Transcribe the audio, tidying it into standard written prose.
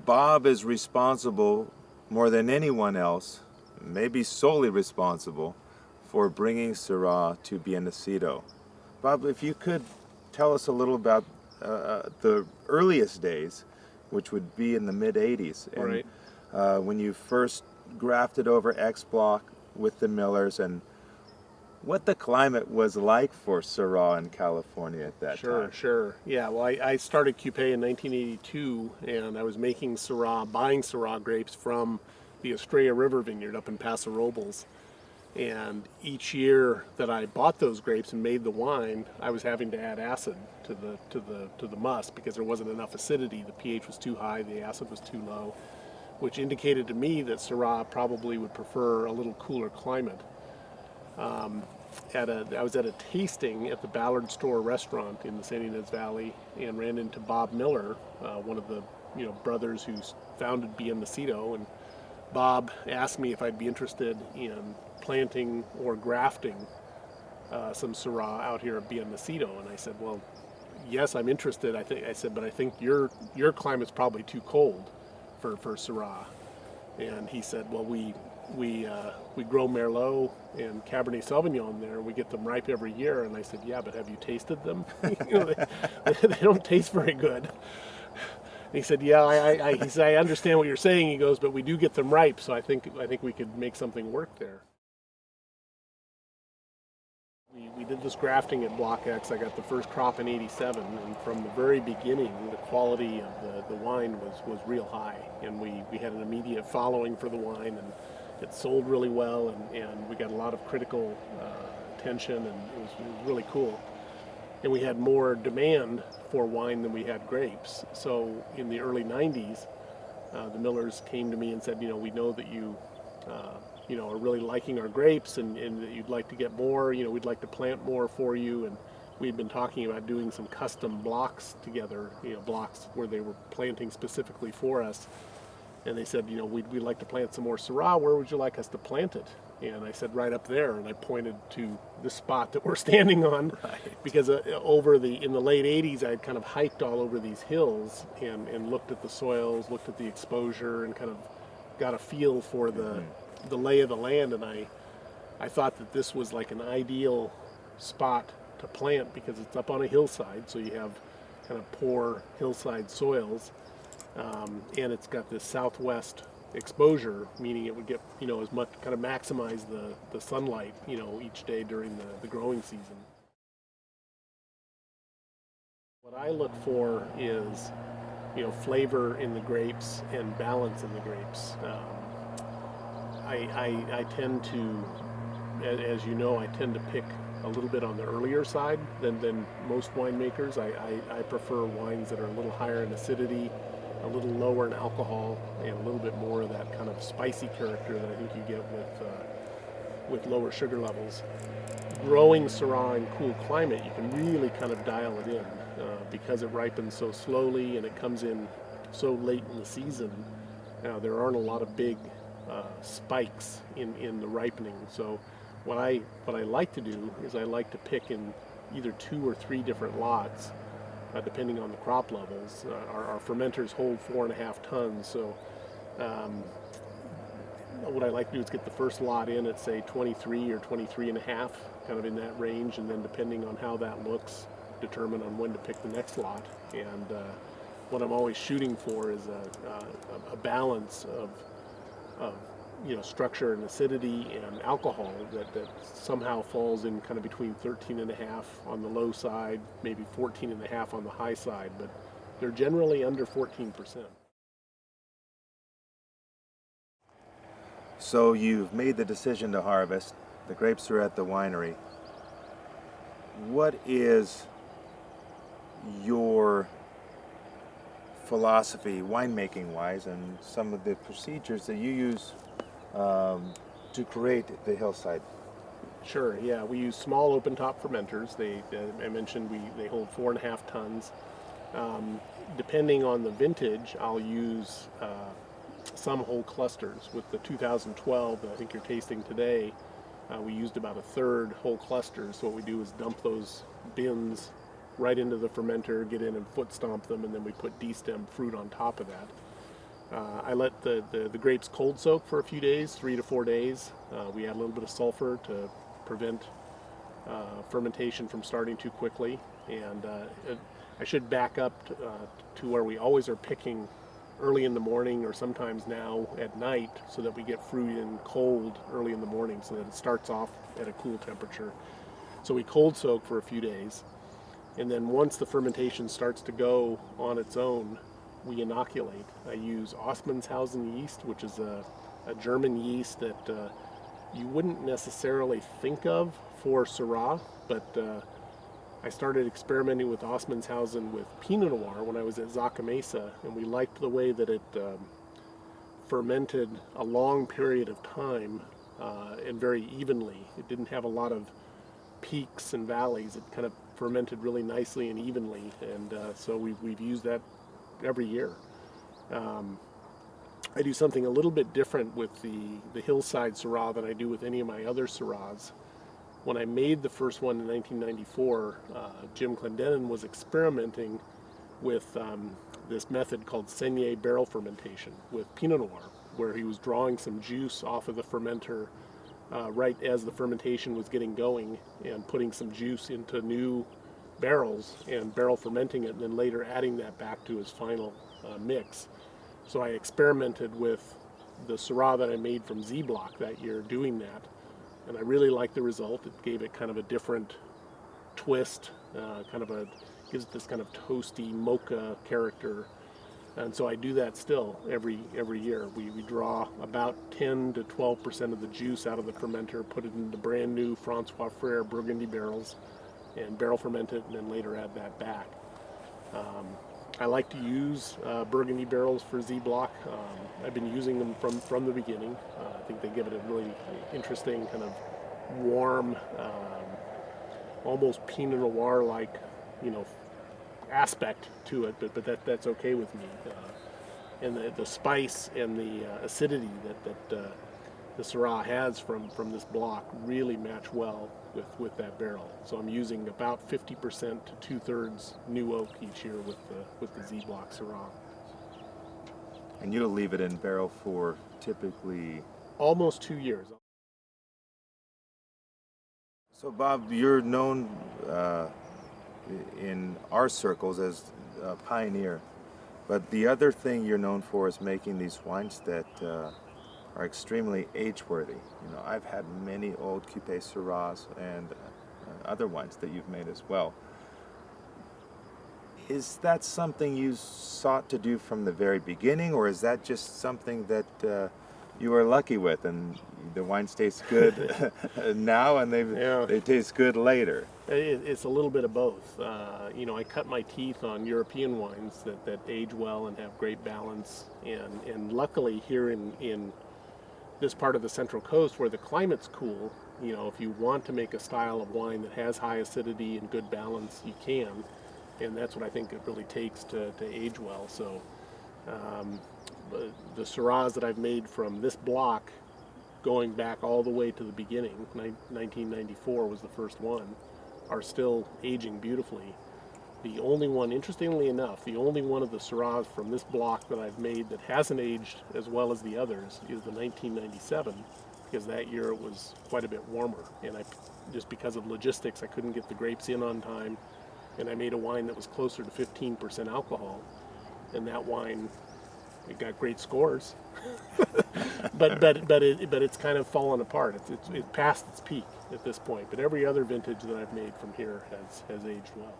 Bob is responsible more than anyone else, maybe solely responsible, for bringing Syrah to Bien Nacido. Bob, if you could tell us a little about the earliest days, which would be in the mid-'80s, and Right. When you first grafted over X Block with the Millers, and what the climate was like for Syrah in California at that time. Sure. Yeah, well, I started Qupe in 1982, and I was making Syrah, buying Syrah grapes from the Estrella River vineyard up in Paso Robles. And each year that I bought those grapes and made the wine, I was having to add acid to the must because there wasn't enough acidity. The pH was too high, the acid was too low, which indicated to me that Syrah probably would prefer a little cooler climate. I was at a tasting at the Ballard Store restaurant in the San Ynez Valley and ran into Bob Miller, one of the brothers who founded Bien Nacido, and Bob asked me if I'd be interested in planting or grafting some Syrah out here at Bien Nacido, and I said, well, yes, I'm interested. I said, but I think your climate's probably too cold for Syrah. And he said, well, we grow Merlot and Cabernet Sauvignon there, and we get them ripe every year. And I said, yeah, but have you tasted them? They don't taste very good. And he said, yeah, he said, I understand what you're saying. He goes, but we do get them ripe, so I think we could make something work there. We did this grafting at Block X. I got the first crop in '87, and from the very beginning, the quality of the wine was real high, and we had an immediate following for the wine, and it sold really well, and we got a lot of critical attention, and it was really cool. And we had more demand for wine than we had grapes. So in the early '90s, the Millers came to me and said, we know that you are really liking our grapes and that you'd like to get more, we'd like to plant more for you. And we'd been talking about doing some custom blocks together, blocks where they were planting specifically for us. And they said, we'd like to plant some more Syrah. Where would you like us to plant it? And I said, right up there. And I pointed to the spot that we're standing on, because in the late '80s, I'd kind of hiked all over these hills and looked at the soils, looked at the exposure, and kind of got a feel for the lay of the land. And I thought that this was like an ideal spot to plant because it's up on a hillside, so you have kind of poor hillside soils. And it's got this southwest exposure, meaning it would get, as much, kind of maximize the sunlight, each day during the growing season. What I look for is, flavor in the grapes and balance in the grapes. I tend to, as you know, I tend to pick a little bit on the earlier side than most winemakers. I prefer wines that are a little higher in acidity, a little lower in alcohol, and a little bit more of that kind of spicy character that I think you get with lower sugar levels. Growing Syrah in cool climate, you can really kind of dial it in because it ripens so slowly and it comes in so late in the season. There aren't a lot of big spikes in the ripening. So what I like to do is I like to pick in either 2 or 3 different lots, depending on the crop levels. Our fermenters hold 4.5 tons, so what I like to do is get the first lot in at, say, 23 or 23.5, kind of in that range, and then depending on how that looks, determine on when to pick the next lot. And what I'm always shooting for is a balance of structure and acidity and alcohol that somehow falls in kind of between 13.5 on the low side, maybe 14.5 on the high side, but they're generally under 14%. So you've made the decision to harvest. The grapes are at the winery. What is your philosophy, winemaking-wise, and some of the procedures that you use to create the hillside? Sure, yeah. We use small open-top fermenters. I mentioned they hold 4.5 tons. Depending on the vintage, I'll use some whole clusters. With the 2012 that I think you're tasting today, we used about 1/3 whole clusters. So what we do is dump those bins right into the fermenter, get in and foot stomp them, and then we put destemmed fruit on top of that. I let the grapes cold soak for a few days, 3 to 4 days. We add a little bit of sulfur to prevent fermentation from starting too quickly. And I should back up to where we always are picking early in the morning, or sometimes now at night, so that we get fruit in cold early in the morning so that it starts off at a cool temperature. So we cold soak for a few days, and then once the fermentation starts to go on its own, we inoculate. I use Osmanshausen yeast, which is a German yeast that you wouldn't necessarily think of for Syrah, but I started experimenting with Osmanshausen with Pinot Noir when I was at Zaca Mesa, and we liked the way that it fermented a long period of time and very evenly. It didn't have a lot of peaks and valleys. It kind of fermented really nicely and evenly, and so we've used that every year. I do something a little bit different with the hillside Syrah than I do with any of my other Syrahs. When I made the first one in 1994, Jim Clendenin was experimenting with this method called Saignée barrel fermentation with Pinot Noir, where he was drawing some juice off of the fermenter right as the fermentation was getting going, and putting some juice into new barrels and barrel fermenting it, and then later adding that back to his final mix. So I experimented with the Syrah that I made from Z Block that year doing that, and I really liked the result. It gave it kind of a different twist, gives it this kind of toasty mocha character, and so I do that still every year. We draw about 10 to 12% of the juice out of the fermenter, put it into brand new Francois Frere Burgundy barrels, and barrel ferment it, and then later add that back. I like to use Burgundy barrels for Z Block. I've been using them from the beginning. I think they give it a really interesting kind of warm, almost Pinot Noir like, aspect to it. But that's okay with me. And the spice and the acidity that the Syrah has from this block really match well with that barrel. So I'm using about 50% to 2/3 new oak each year with the Z Block Syrah. And you'll leave it in barrel for typically Almost 2 years. So Bob, you're known in our circles as a pioneer, but the other thing you're known for is making these wines that are extremely age-worthy. I've had many old Qupe Syrahs and other wines that you've made as well. Is that something you sought to do from the very beginning, or is that just something that you were lucky with, and the wines taste good now and they taste good later? It's a little bit of both. I cut my teeth on European wines that age well and have great balance, and luckily here in this part of the Central Coast where the climate's cool, if you want to make a style of wine that has high acidity and good balance, you can, and that's what I think it really takes to age well. So the Syrahs that I've made from this block, going back all the way to the beginning, 1994 was the first one, are still aging beautifully. The only one, interestingly enough, the only one of the Syrahs from this block that I've made that hasn't aged as well as the others is the 1997, because that year it was quite a bit warmer, and just because of logistics I couldn't get the grapes in on time, and I made a wine that was closer to 15% alcohol, and that wine, it got great scores, but it's kind of fallen apart. It's past its peak at this point. But every other vintage that I've made from here has aged well.